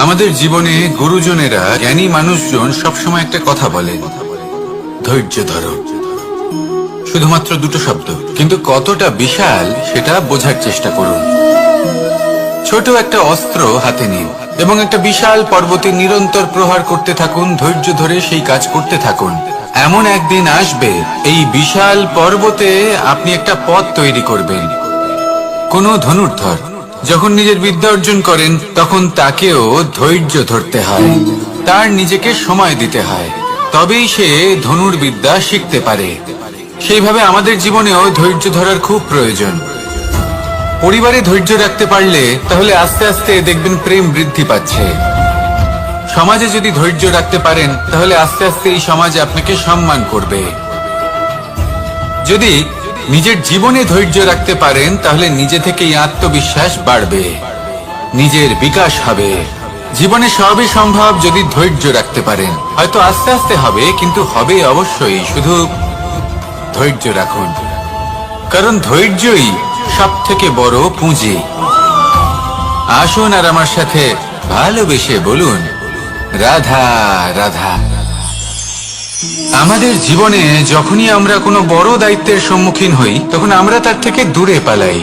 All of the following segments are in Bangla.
আমাদের জীবনে গুরুজনেরা, জ্ঞানী মানুষজন সবসময় একটা কথা বলেন, ধৈর্য ধরো। শুধুমাত্র দুটো শব্দ, কিন্তু কতটা বিশাল সেটা বোঝার চেষ্টা করুন। ছোট একটা অস্ত্র হাতে নিন এবং একটা বিশাল পর্বতে নিরন্তর প্রহার করতে থাকুন। ধৈর্য ধরে সেই কাজ করতে থাকুন। এমন একদিন আসবে, এই বিশাল পর্বতে আপনি একটা পথ তৈরি করবেন। কোনো ধনুর্ধর যখন নিজের বিদ্যা অর্জন করেন, তখন তাকেও ধৈর্য ধরতে হয়, তার নিজেকে সময় দিতে হয়, তবেই সে ধনুর্বিদ্যা শিখতে পারে। সেইভাবে আমাদের জীবনেও ধৈর্য ধরার খুব প্রয়োজন। পরিবারে ধৈর্য রাখতে পারলে তাহলে আস্তে আস্তে দেখবেন প্রেম বৃদ্ধি পাচ্ছে। সমাজে যদি ধৈর্য রাখতে পারেন, তাহলে আস্তে আস্তে এই সমাজ আপনাকে সম্মান করবে। যদি নিজের জীবনে ধৈর্য রাখতে পারেন, তাহলে নিজে থেকেই আত্মবিশ্বাস বাড়বে, নিজের বিকাশ হবে। জীবনে সবই সম্ভব যদি ধৈর্য রাখতে পারেন। হয়তো আস্তে আস্তে হবে, কিন্তু হবে অবশ্যই। শুধু ধৈর্য রাখুন, কারণ ধৈর্যই সব থেকে বড় পুঁজি। আসুন আর আমার সাথে ভালোবেসে বলুন, রাধা রাধা। আমাদের জীবনে যখনই আমরা কোনো বড় দায়িত্বের সম্মুখীন হই, তখন আমরা তার থেকে দূরে পালাই,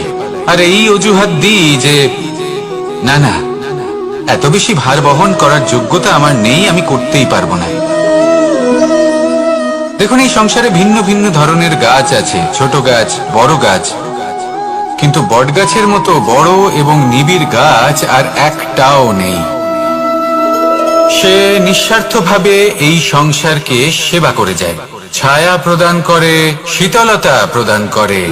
আর এই অজুহাত দিই যে না না, এত বেশি ভার বহন করার যোগ্যতা আমার নেই, আমি করতেই পারবো না। দেখুন, এই সংসারে ভিন্ন ভিন্ন ধরনের গাছ আছে, ছোট গাছ, বড় গাছ, কিন্তু বটগাছের মতো বড় এবং নিবিড় গাছ আর একটাও নেই। সে নিঃস্বার্থভাবে এই সংসারকে সেবা করে যায়, ছায়া প্রদান করে, শীতলতা প্রদান করে।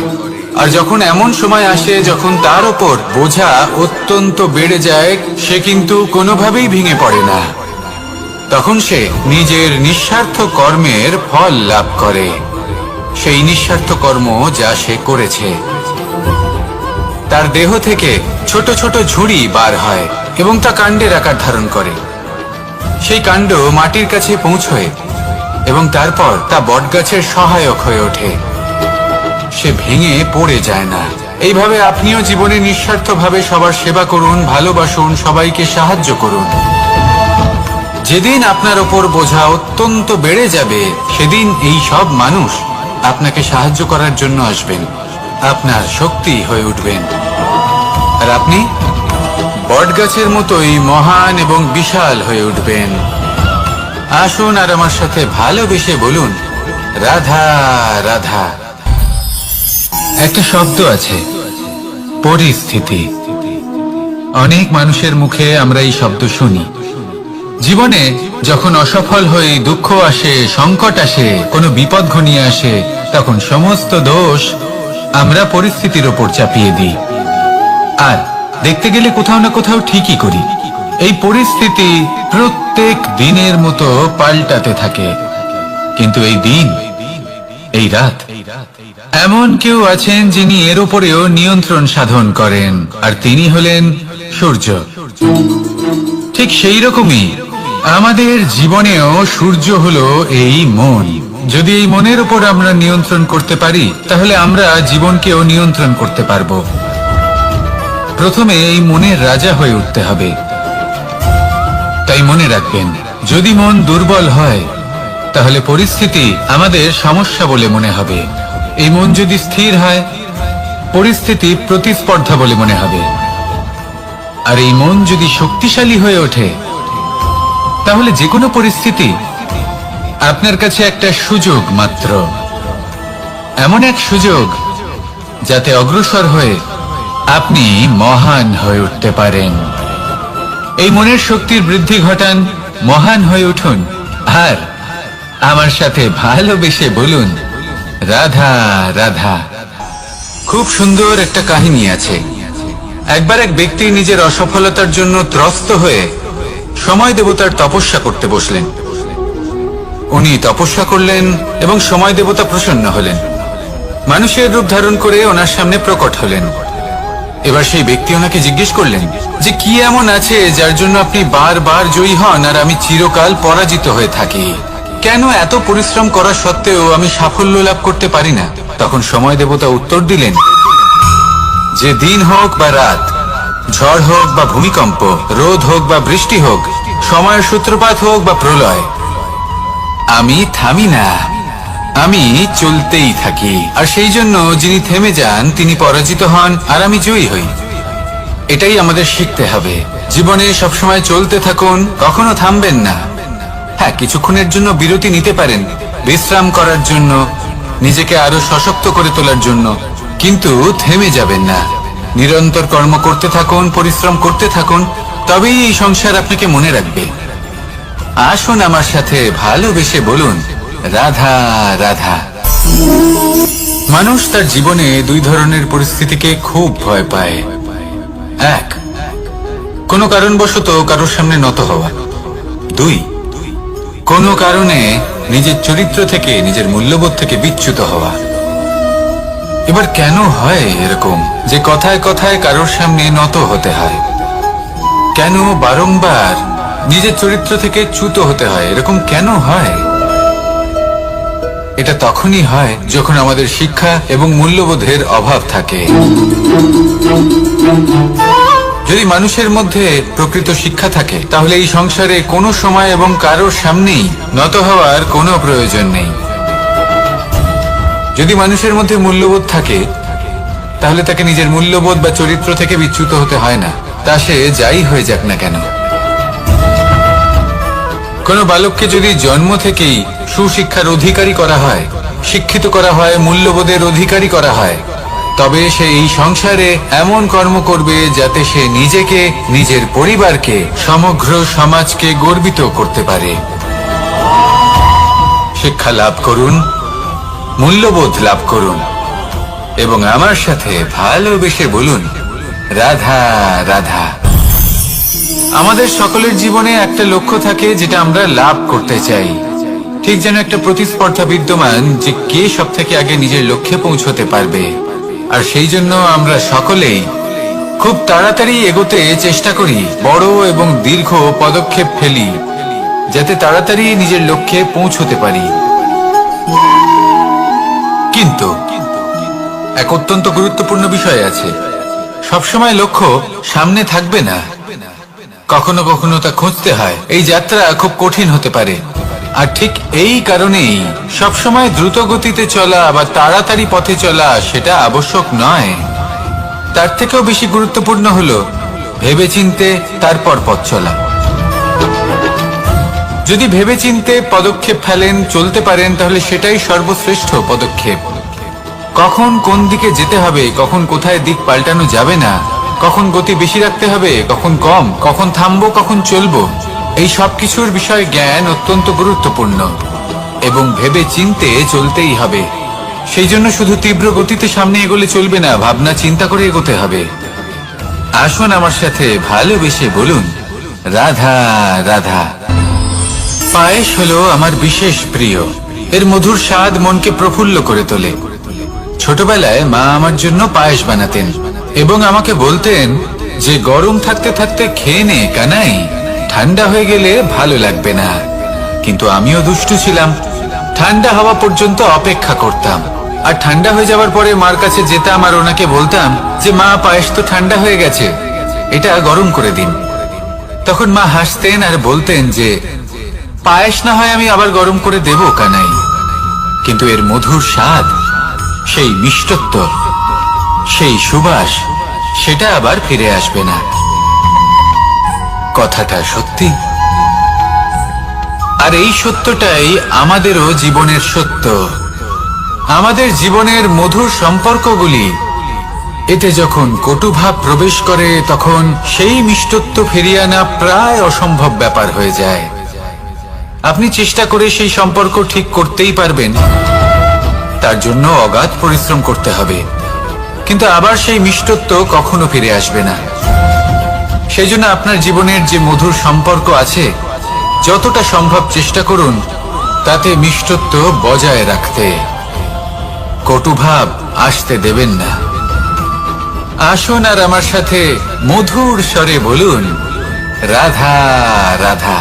আর যখন এমন সময় আসে যখন তার উপর বোঝা অত্যন্ত বেড়ে যায়, সে কিন্তু কোনোভাবেই ভেঙে পড়ে না। তখন সে নিজের নিঃস্বার্থ কর্মের ফল লাভ করে, সেই নিঃস্বার্থ কর্ম যা সে করেছে। তার দেহ থেকে ছোট ছোট ঝুড়ি বার হয় এবং তা কাণ্ডের আকার ধারণ করে। সেই কাণ্ড মাটির কাছে পৌঁছয় এবং তারপর তা বটগাছের সহায়ক হয়ে ওঠে। সে ভেঙে পড়ে যায় না। এইভাবে আপনিও জীবনে নিঃস্বার্থভাবে সবার সেবা করুন, ভালোবাসুন, সবাইকে সাহায্য করুন। যেদিন আপনার ওপর বোঝা অত্যন্ত বেড়ে যাবে, সেদিন এই সব মানুষ আপনাকে সাহায্য করার জন্য আসবেন, আপনার শক্তি হয়ে উঠবেন, আর আপনি বটগাছের মতোই মহান এবং বিশাল হয়ে উঠবেন। আসুন আর আমার সাথে ভালোবেসে বলুন, রাধা রাধা। একটা শব্দ আছে, পরিস্থিতি। অনেক মানুষের মুখে আমরা এই শব্দ শুনি। জীবনে যখন অসফল হয়ে দুঃখ আসে, সংকট আসে, কোনো বিপদ ঘনিয়ে আসে, তখন সমস্ত দোষ আমরা পরিস্থিতির ওপর চাপিয়ে দিই। আর দেখতে গেলে কোথাও না কোথাও ঠিকই করি। এই পরিস্থিতি প্রত্যেক দিনের মতো পাল্টাতে থাকে, কিন্তু এই দিন, এই রাত, এমন কেউ আছেন যিনি এর উপরেও নিয়ন্ত্রণ সাধন করেন, আর তিনি হলেন সূর্য। ঠিক সেই রকমই আমাদের জীবনেও সূর্য হলো এই মন। যদি এই মনের উপর আমরা নিয়ন্ত্রণ করতে পারি, তাহলে আমরা জীবনকেও নিয়ন্ত্রণ করতে পারবো। প্রথমে এই মনের রাজা হয়ে উঠতে হবে। তাই মনে রাখবেন, যদি মন দুর্বল হয়, তাহলে পরিস্থিতি আমাদের সমস্যা বলে মনে হবে। এই মন যদি স্থির হয়, পরিস্থিতি প্রতিস্পর্ধা বলে মনে হবে। আর এই মন যদি শক্তিশালী হয়ে ওঠে, তাহলে যে কোনো পরিস্থিতি আপনার কাছে একটা সুযোগ মাত্র, এমন এক সুযোগ যাতে অগ্রসর হয়ে আপনি মহান হয়ে উঠতে পারেন। এই মনের শক্তির বৃদ্ধি ঘটান, মহান হয়ে উঠুন, আর আমার সাথে ভালোবেসে বলুন, রাধা রাধা। খুব সুন্দর একটা কাহিনী আছে। একবার এক ব্যক্তি নিজের অসফলতার জন্য ত্রস্ত হয়ে সময় দেবতার তপস্যা করতে বসলেন। উনি তপস্যা করলেন এবং সময় দেবতা প্রসন্ন হলেন, মানুষের রূপ ধারণ করে ওনার সামনে প্রকট হলেন। এবার সেই ব্যক্তি ওনাকে জিজ্ঞেস করলেন যে কি এমন আছে যার জন্য আপনি বারবার জয়ী হন আর আমি চিরকাল পরাজিত হয়ে থাকি? কেন এত পরিশ্রম করা সত্ত্বেও আমি সাফল্য লাভ করতে পারি না? তখন সময় দেবতা উত্তর দিলেন যে দিন হোক বা রাত, ঝড় হোক বা ভূমিকম্প, রোদ হোক বা বৃষ্টি হোক, সময়ের সূত্রপাত হোক বা প্রলয়, আমি থামি না, আমি চলতেই থাকি। আর সেই জন্য যিনি থেমে যান তিনি পরাজিত হন, আর আমি জয়ী হই। এটাই আমাদের শিখতে হবে। জীবনে সবসময় চলতে থাকুন, কখনো থামবেন না। হ্যাঁ, কিছুক্ষণের জন্য বিরতি নিতে পারেন, বিশ্রাম করার জন্য, নিজেকে আরো সশক্ত করে তোলার জন্য, কিন্তু থেমে যাবেন না। নিরন্তর কর্ম করতে থাকুন, পরিশ্রম করতে থাকুন, তবেই এই সংসার আপনাকে মনে রাখবে। আসুন আমার সাথে ভালোবেসে বলুন, রাধা রাধা। মানুষ তার জীবনে দুই ধরনের পরিস্থিতিকে খুব ভয় পায়। এক, কোনো কারণবশত কারোর সামনে নত হওয়া। দুই, কোনো কারণে নিজের চরিত্র থেকে, নিজের মূল্যবোধ থেকে বিচ্যুত হওয়া। এবার কেন হয় এরকম যে কথায় কথায় কারোর সামনে নত হতে হয়? কেন বারংবার নিজের চরিত্র থেকে চ্যুত হতে হয়? এরকম কেন হয়? এটা তখনই হয় যখন আমাদের শিক্ষা এবং মূল্যবোধের অভাব থাকে। যদি মানুষের মধ্যে প্রকৃত শিক্ষা থাকে, তাহলে এই সংসারে কোনো সময় এবং কারোর সামনেই নত হওয়ার কোনো প্রয়োজন নেই। যদি মানুষের মধ্যে মূল্যবোধ থাকে, তাহলে তাকে নিজের মূল্যবোধ বা চরিত্র থেকে বিচ্যুত হতে হয় না, তা সে যাই হয়ে যাক না কেন। কোনো বালককে যদি জন্ম থেকেই সুশিক্ষার অধিকারী করা হয়, শিক্ষিত করা হয়, মূল্যবোধের অধিকারী করা হয়, তবে সে এই সংসারে এমন কর্ম করবে যাতে সে নিজেকে, নিজের পরিবারকে, সমগ্র সমাজকে গর্বিত করতে পারে। শিক্ষা লাভ করুন, মূল্যবোধ লাভ করুন, এবং আমার সাথে ভালোবেসে বলুন, রাধা রাধা। আমাদের সকলের জীবনে একটা লক্ষ্য থাকে যেটা আমরা লাভ করতে চাই। ঠিক যেন একটা প্রতিস্পর্ধা বিদ্যমান যে কে সব থেকে আগে নিজের লক্ষ্যে পৌঁছতে পারবে। আর সেই জন্য আমরা সকলেই খুব তাড়াতাড়ি এগোতে চেষ্টা করি, বড় এবং দীর্ঘ পদক্ষেপ ফেলি, যাতে তাড়াতাড়ি নিজের লক্ষ্যে পৌঁছতে পারি। কিন্তু এক অত্যন্ত গুরুত্বপূর্ণ বিষয় আছে, সবসময় লক্ষ্য সামনে থাকবে না, কখনো কখনো তা খুঁজতে হয়। এই যাত্রা খুব কঠিন হতে পারে, আর ঠিক এই কারণেই সবসময় দ্রুত গতিতে চলা বা তাড়াতাড়ি পথে চলা সেটা আবশ্যক নয়। তার থেকেও বেশি গুরুত্বপূর্ণ হলো ভেবেচিন্তে তারপর পথ চলা। যদি ভেবেচিন্তে পদক্ষেপ ফেলেন, চলতে পারেন, তাহলে সেটাই সর্বশ্রেষ্ঠ পদক্ষেপ। কখন কোন দিকে যেতে হবে, কখন কোথায় দিক পাল্টানো যাবে না, কখন গতি বেশি রাখতে হবে, কখন কম, কখন থামবো, কখন চলবো, এই সব কিছুর বিষয়ে জ্ঞান অত্যন্ত গুরুত্বপূর্ণ এবং ভেবে চিন্তে চলতেই হবে। সেই জন্য শুধু তীব্র গতিতে সামনে এগোলে চলবে না, ভাবনা চিন্তা করে এগোতে হবে। আসুন আমার সাথে ভালোবেসে বলুন, রাধা রাধা। পায়েস হলো আমার বিশেষ প্রিয়। এর মধুর স্বাদ মনকে প্রফুল্ল করে তোলে। ছোটবেলায় মা আমার জন্য পায়েস বানাতেন এবং আমাকে বলতেন যে গরম থাকতে থাকতে খেয়ে নে কানাই, ঠান্ডা হয়ে গেলে ভালো লাগবে না। কিন্তু আমিও দুষ্টু ছিলাম, ঠান্ডা হওয়া পর্যন্ত অপেক্ষা করতাম, আর ঠান্ডা হয়ে যাওয়ার পরে মার কাছে যেতাম আর ওনাকে বলতাম যে মা, পায়েস তো ঠান্ডা হয়ে গেছে, এটা গরম করে দিন। তখন মা হাসতেন আর বলতেন যে পায়েস না হয় আমি আবার গরম করে দেব কানাই, কিন্তু এর মধুর স্বাদ, সেই মিষ্টত্ব, সেই সুবাস, সেটা আবার ফিরে আসবে না। কথাটা সত্যি, আর এই সত্যটাই আমাদেরও জীবনের সত্য। আমাদের জীবনের মধুর সম্পর্কগুলি, এতে যখন কটুভাব প্রবেশ করে, তখন সেই মিষ্টত্ব ফিরিয়ে আনা প্রায় অসম্ভব ব্যাপার হয়ে যায়। আপনি চেষ্টা করে সেই সম্পর্ক ঠিক করতেই পারবেন, তার জন্য অগাধ পরিশ্রম করতে হবে, কিন্তু আবার সেই মিষ্টত্ব কখনো ফিরে আসবে না। সেই জন্য আপনার জীবনের যে মধুর সম্পর্ক আছে, যতটা সম্ভব চেষ্টা করুন তাতে মিষ্টত্ব বজায় রাখতে। কটুভাব আসতে দেবেন না। আসুন আর আমার সাথে মধুর স্বরে বলুন, রাধা রাধা।